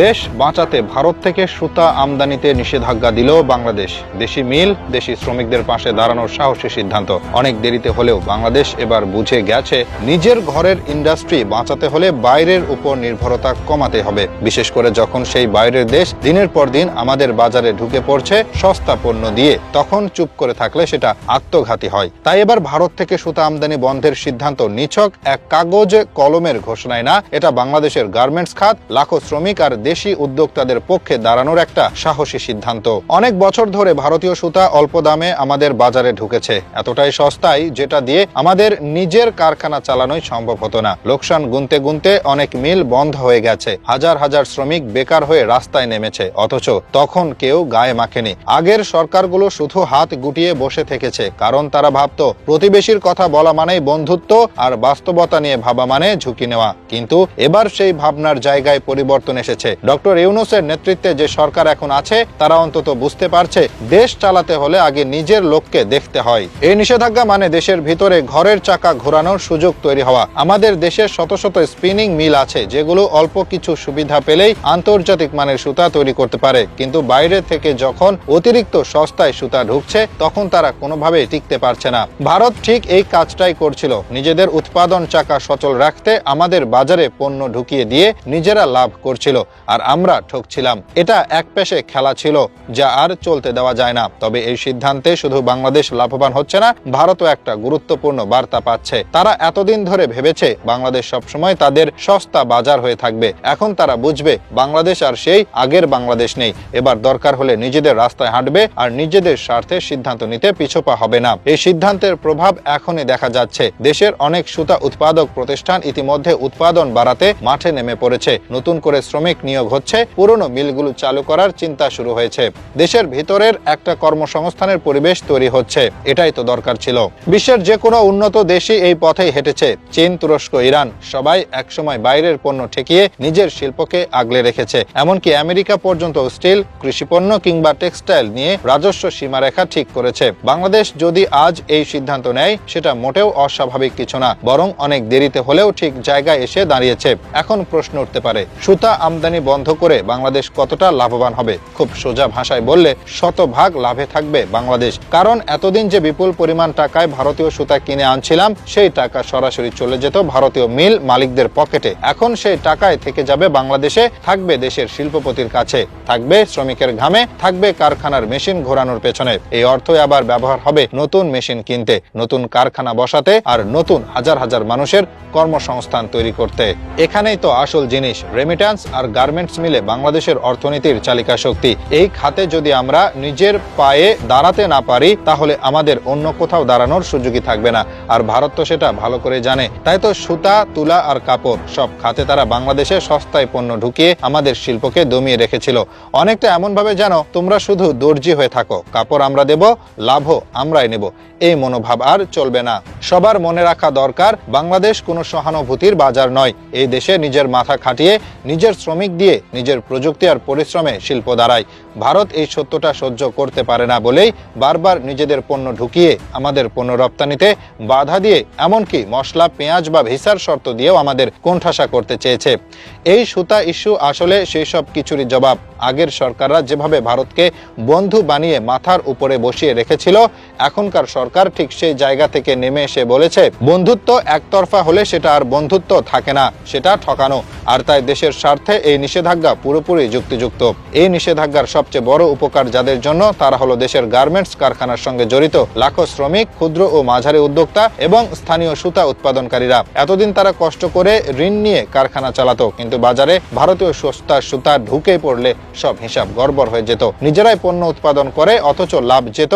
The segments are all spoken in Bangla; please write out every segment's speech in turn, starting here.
দেশ বাঁচাতে ভারত থেকে সুতা আমদানিতে নিষেধাজ্ঞা দিল বাংলাদেশ। দেশি মিল, দেশি শ্রমিকদের পাশে দাঁড়ানোর সাহসী সিদ্ধান্ত। অনেক দেরিতে হলেও বাংলাদেশ এবার বুঝে গেছে নিজের ঘরের ইন্ডাস্ট্রি বাঁচাতে হলে বাইরের উপর নির্ভরতা কমাতে হবে। বিশেষ করে যখন সেই বাইরের দেশ দিনের পর দিন আমাদের বাজারে ঢুকে পড়ছে সস্তা পণ্য দিয়ে, তখন চুপ করে থাকলে সেটা আত্মঘাতী হয়। তাই এবার ভারত থেকে সুতা আমদানি বন্ধের সিদ্ধান্ত নিছক এক কাগজ কলমের ঘোষণায় না, এটা বাংলাদেশের গার্মেন্টস খাত, লাখো শ্রমিক আর দেশি উদ্যোক্তাদের পক্ষে দাঁড়ানোর একটা সাহসী সিদ্ধান্ত। অনেক বছর ধরে ভারতীয় সুতা অল্প দামে আমাদের বাজারে ঢুকেছে, এতটাই সস্তায় যেটা দিয়ে আমাদের নিজের কারখানা চালানোই সম্ভব হতো না। লোকসান গুনতে গুনতে অনেক মিল বন্ধ হয়ে গেছে, হাজার হাজার শ্রমিক বেকার হয়ে রাস্তায় নেমেছে, অথচ তখন কেউ গায়ে মাখেনি। আগের সরকারগুলো শুধু হাত গুটিয়ে বসে থেকেছে, কারণ তারা ভাবতো প্রতিবেশীর কথা বলা মানেই বন্ধুত্ব আর বাস্তবতা নিয়ে ভাবা মানে ঝুঁকি নেওয়া। কিন্তু এবার সেই ভাবনার জায়গায় পরিবর্তন এসেছে। ডক্টর ইউনূসের নেতৃত্বে যে সরকার এখন আছে তারা অন্তত বুঝতে পারছে দেশ চালাতে হলে আগে নিজের লোককে দেখতে হয়। এই নিষেধাজ্ঞা মানে দেশের ভিতরে ঘরের চাকা ঘোরানোর সুযোগ তৈরি হওয়া। আমাদের দেশের শত শত স্পিনিং মিল আছে যেগুলো অল্প কিছু সুবিধা পেলেই আন্তর্জাতিক মানের সুতা তৈরি করতে পারে, কিন্তু বাইরে থেকে যখন অতিরিক্ত সস্তায় সুতা ঢুকছে তখন তারা কোনোভাবেই টিকতে পারছে না। ভারত ঠিক এই কাজটাই করছিল, নিজেদের উৎপাদন চাকা সচল রাখতে আমাদের বাজারে পণ্য ঢুকিয়ে দিয়ে নিজেরা লাভ করছিল আর আমরা ঠকছিলাম। এটা একপেশে খেলা ছিল যা আর চলতে দেওয়া যায় না। তবে এই সিদ্ধান্তে শুধু বাংলাদেশ লাভবান হচ্ছে না, ভারতও একটা গুরুত্বপূর্ণ বার্তা পাচ্ছে। তারা এতদিন ধরে ভেবেছে বাংলাদেশ সবসময় তাদের সস্তা বাজার হয়ে থাকবে, এখন তারা বুঝবে বাংলাদেশ আর সেই আগের বাংলাদেশ নেই। এবার দরকার হলে নিজেদের রাস্তায় হাঁটবে আর নিজেদের স্বার্থে সিদ্ধান্ত নিতে পিছপা হবে না। এই সিদ্ধান্তের প্রভাব এখনই দেখা যাচ্ছে। দেশের অনেক সুতা উৎপাদক প্রতিষ্ঠান ইতিমধ্যে উৎপাদন বাড়াতে মাঠে নেমে পড়েছে, নতুন করে শ্রমিক নিয়োগ হচ্ছে, পুরনো মিলগুলো চালু করার চিন্তা শুরু হয়েছে। দেশের ভিতরের একটা কর্মসংস্থানের পরিবেশ তৈরি হচ্ছে, এটাই তো দরকার ছিল। বিশ্বের যে কোনো উন্নত দেশই এই পথেই হেঁটেছে। চীন, তুরস্ক, ইরান সবাই একসময় বাইরের পণ্য ঠেকিয়ে নিজের শিল্পকে আগলে রেখেছে। এমনকি আমেরিকা পর্যন্ত স্টিল, কৃষিপণ্য কিংবা টেক্সটাইল নিয়ে রাজস্ব সীমারেখা ঠিক করেছে। বাংলাদেশ যদি আজ এই সিদ্ধান্ত নেয় সেটা মোটেও অস্বাভাবিক কিছু না, বরং অনেক দেরিতে হলেও ঠিক জায়গায় এসে দাঁড়িয়েছে। এখন প্রশ্ন উঠতে পারে, সুতা আমদানি বন্ধ করে বাংলাদেশ কতটা লাভবান হবে? খুব সোজা ভাষায় বললে শতভাগ লাভে থাকবে বাংলাদেশ। কারণ এতদিন যে বিপুল পরিমাণ টাকায় ভারতীয় সুতা কিনে আনছিলাম সেই টাকা সরাসরি চলে যেত ভারতীয় মিল মালিকদের পকেটে। এখন সেই টাকায় থেকে যাবে বাংলাদেশে, থাকবে দেশের শিল্পপতির কাছে, থাকবে শ্রমিকের ঘামে, থাকবে কারখানার মেশিন ঘোরানোর পেছনে। এই অর্থই আবার ব্যবহার হবে নতুন মেশিন কিনতে, নতুন কারখানা বসাতে আর নতুন হাজার হাজার মানুষের কর্মসংস্থান তৈরি করতে। এখানেই তো আসল জিনিস। রেমিট্যান্স আর গার্মেন্টস মিলে বাংলাদেশের অর্থনীতির চালিকা শক্তি। এই খাতে যদি আমরা নিজের পায়ে দাঁড়াতে না পারি তাহলে আমাদের অন্য কোথাও দাঁড়ানোর সুযোগই থাকবে না। আর ভারত তো সেটা ভালো করে জানে। তাই তো সুতা, তুলা আর কাপড় সব খাতে তারা বাংলাদেশে সস্তায় পণ্য ঢুকিয়ে আমাদের শিল্পকে দমিয়ে রেখেছিল। অনেকটা এমন ভাবে যেন তোমরা শুধু দর্জি হয়ে থাকো, কাপড় আমরা দেব, লাভও আমরাই নেব। এই মনোভাব আর চলবে না। সবার মনে রাখা দরকার, বাংলাদেশ কোনো সহানুভূতির বাজার নয়। এই দেশে নিজের মাথা খাটিয়ে, নিজের শ্রমিক দিয়ে, নিজের প্রযুক্তি আর পরিশ্রমে শিল্প দাঁড়ায়। ভারত এই সত্যটা সহ্য করতে পারে না বলেই বারবার নিজেদের পণ্য ঢুকিয়ে আমাদের পণ্য রপ্তানিতে বাধা দিয়ে, এমনকি মশলা, পেঁয়াজ বা ভিসার শর্ত দিয়েও আমাদের কোণঠাসা করতে চেয়েছে। এই সুতা ইস্যু আসলে সেই সব কিছুরই জবাব। আগের সরকাররা যেভাবে ভারতকে বন্ধু বানিয়ে মাথার উপরে বসিয়ে রেখেছিল, এখনকার সরকার ঠিক সেই জায়গা থেকে নেমে এসে বলেছে বন্ধুত্ব একতরফা হলে সেটা আর বন্ধুত্ব থাকে না, সেটা ঠকানো। আর তাই দেশের স্বার্থে এই নিষেধাজ্ঞা পুরোপুরি যুক্তিযুক্ত। এই নিষেধাজ্ঞার সবচেয়ে বড় উপকার যাদের জন্য তারা হলো দেশের গার্মেন্টস কারখানার সঙ্গে জড়িত লাখো শ্রমিক, ক্ষুদ্র ও মাঝারি উদ্যোক্তা এবং স্থানীয় সুতা উৎপাদনকারীরা। এতদিন তারা কষ্ট করে ঋণ নিয়ে কারখানা চালাতো, কিন্তু বাজারে ভারতীয় সস্তা সুতা ঢুকে পড়লে সব হিসাব গড়বড় হয়ে যেত। নিজেরাই পণ্য উৎপাদন করে অথচ লাভ যেত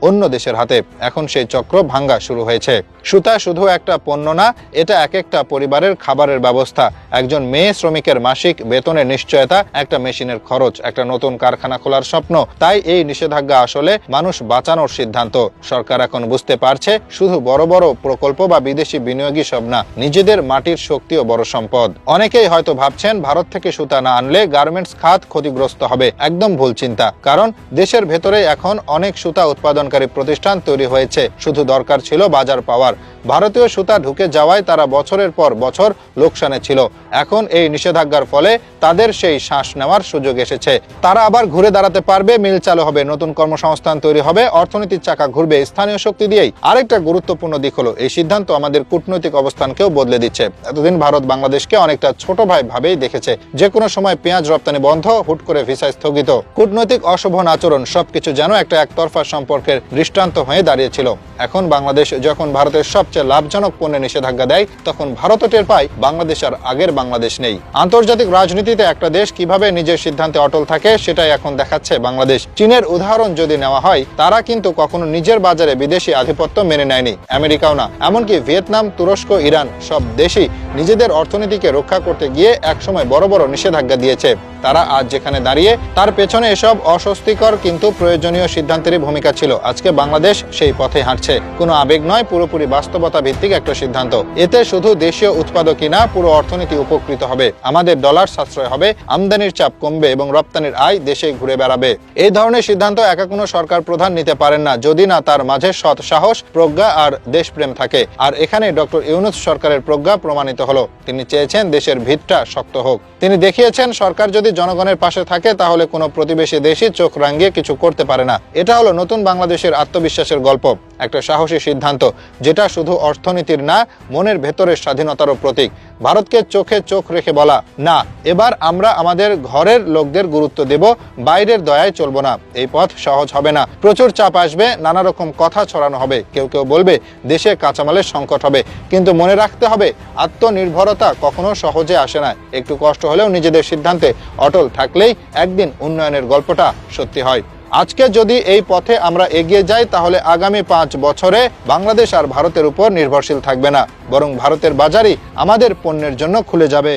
অন্য দেশের হাতে। এখন সেই চক্র ভাঙ্গা শুরু হয়েছে। সুতা শুধু একটা পণ্য না, এটা এক একটা পরিবারের খাবারের ব্যবস্থা, একজন মেয়ে শ্রমিকের মাসিক বেতনের নিশ্চয়তা, একটা মেশিনের খরচ, একটা নতুন কারখানা খোলার স্বপ্ন। তাই এই নিষেধাজ্ঞা আসলে মানুষ বাঁচানোর সিদ্ধান্ত। সরকার এখন বুঝতে পারছে শুধু বড় বড় প্রকল্প বা বিদেশি বিনিয়োগই সব না, নিজেদের মাটির শক্তিও বড় সম্পদ। অনেকেই হয়তো ভাবছেন ভারত থেকে সুতা না আনলে গার্মেন্টস খাত ক্ষতিগ্রস্ত হবে। একদম ভুল চিন্তা, কারণ দেশের ভেতরে এখন অনেক সুতা উৎপাদন সরকারি প্রতিষ্ঠান তৈরি হয়েছে, শুধু দরকার ছিল বাজার পাওয়ার। ভারতীয় সুতা ঢুকে যাওয়ায় তারা বছরের পর বছর লোকসানে ছিল। এখন এই নিষেধাজ্ঞার ফলে তাদের সেই শ্বাস নেওয়ার সুযোগ এসেছে। তারা আবার ঘুরে দাঁড়াতে পারবে, মিল চালু হবে, নতুন কর্মসংস্থান তৈরি হবে, অর্থনীতির চাকা ঘুরবে স্থানীয় শক্তি দিয়েই। আরেকটা গুরুত্বপূর্ণ দিক হলো এই সিদ্ধান্ত আমাদের কূটনৈতিক অবস্থানকেও বদলে দিচ্ছে। এতদিন ভারত বাংলাদেশকে অনেকটা ছোট ভাই ভাবেই দেখেছে। যে কোনো সময় পেঁয়াজ রপ্তানি বন্ধ, হুট করে ভিসা স্থগিত, কূটনৈতিক অশোভন আচরণ, সবকিছু যেন একটা একতরফা সম্পর্কের দৃষ্টান্ত হয়ে দাঁড়িয়েছিল। এখন বাংলাদেশ যখন ভারতের সবচেয়ে লাভজনক পণ্যে নিষেধাজ্ঞা দেয়, তখন ভারতও টের পায় বাংলাদেশ আর আগের বাংলাদেশ নেই। আন্তর্জাতিক রাজনীতিতে একটা দেশ কিভাবে নিজের সিদ্ধান্তে অটল থাকে সেটাই এখন দেখাচ্ছে বাংলাদেশ। চীনের উদাহরণ যদি নেওয়া হয়, তারা কিন্তু কখনো নিজের বাজারে বিদেশি আধিপত্য মেনে নেয়নি, আমেরিকাও না। এমনকি ভিয়েতনাম, তুরস্ক, ইরান সব দেশই নিজেদের অর্থনীতিকে রক্ষা করতে গিয়ে একসময় বড় বড় নিষেধাজ্ঞা দিয়েছে। তারা আজ যেখানে দাঁড়িয়ে, তার পেছনে এসব অস্বস্তিকর কিন্তু প্রয়োজনীয় সিদ্ধান্তেরই ভূমিকা ছিল। আজকে বাংলাদেশ সেই পথে হাঁটছে। কোনো আবেগ নয়, পুরোপুরি বাস্তবতা ভিত্তিক একটা সিদ্ধান্ত। এতে শুধু দেশীয় উৎপাদকই না, পুরো অর্থনীতি উপকৃত হবে। আমাদের ডলার সাশ্রয় হবে, আমদানির চাপ কমবে এবং রপ্তানির আয় দেশে ঘুরে বেড়াবে। এই ধরনের সিদ্ধান্ত একা কোনো সরকার প্রধান নিতে পারেন না, যদি না তার মাঝে সৎ সাহস, প্রজ্ঞা আর দেশপ্রেম থাকে। আর এখানে ডক্টর ইউনূস সরকারের প্রজ্ঞা প্রমাণিত হলো। তিনি চেয়েছেন দেশের ভিতটা শক্ত হোক। তিনি দেখিয়েছেন সরকার যদি জনগণের পাশে থাকে, তাহলে কোনো প্রতিবেশী দেশই চোখ রাঙিয়ে কিছু করতে পারে না। এটা হলো নতুন বাংলাদেশের আত্মবিশ্বাসের গল্প, একটা সাহসী সিদ্ধান্ত যেটা শুধু অর্থনীতির না, মনের ভেতরের স্বাধীনতারও প্রতীক। ভারতকে চোখে চোখ রেখে বলা, না, এবার আমরা আমাদের ঘরের লোকদের গুরুত্ব দেব, বাইরের দয়ায় চলবো না। এই পথ সহজ হবে না, প্রচুর চাপ আসবে, নানা রকম কথা ছড়ানো হবে, কেউ কেউ বলবে দেশে কাঁচামালের সংকট হবে। কিন্তু মনে রাখতে হবে, আত্মনির্ভরতা কখনো সহজে আসে না। একটু কষ্ট হলেও নিজেদের সিদ্ধান্তে অটল থাকলেই একদিন উন্নয়নের গল্পটা সত্যি হয়। আজকে যদি এই পথে আমরা এগিয়ে যাই, তাহলে আগামী 5 বছরে বাংলাদেশ আর ভারতের উপর নির্ভরশীল থাকবে না, বরং ভারতের বাজারই আমাদের পণ্যের জন্য খুলে যাবে।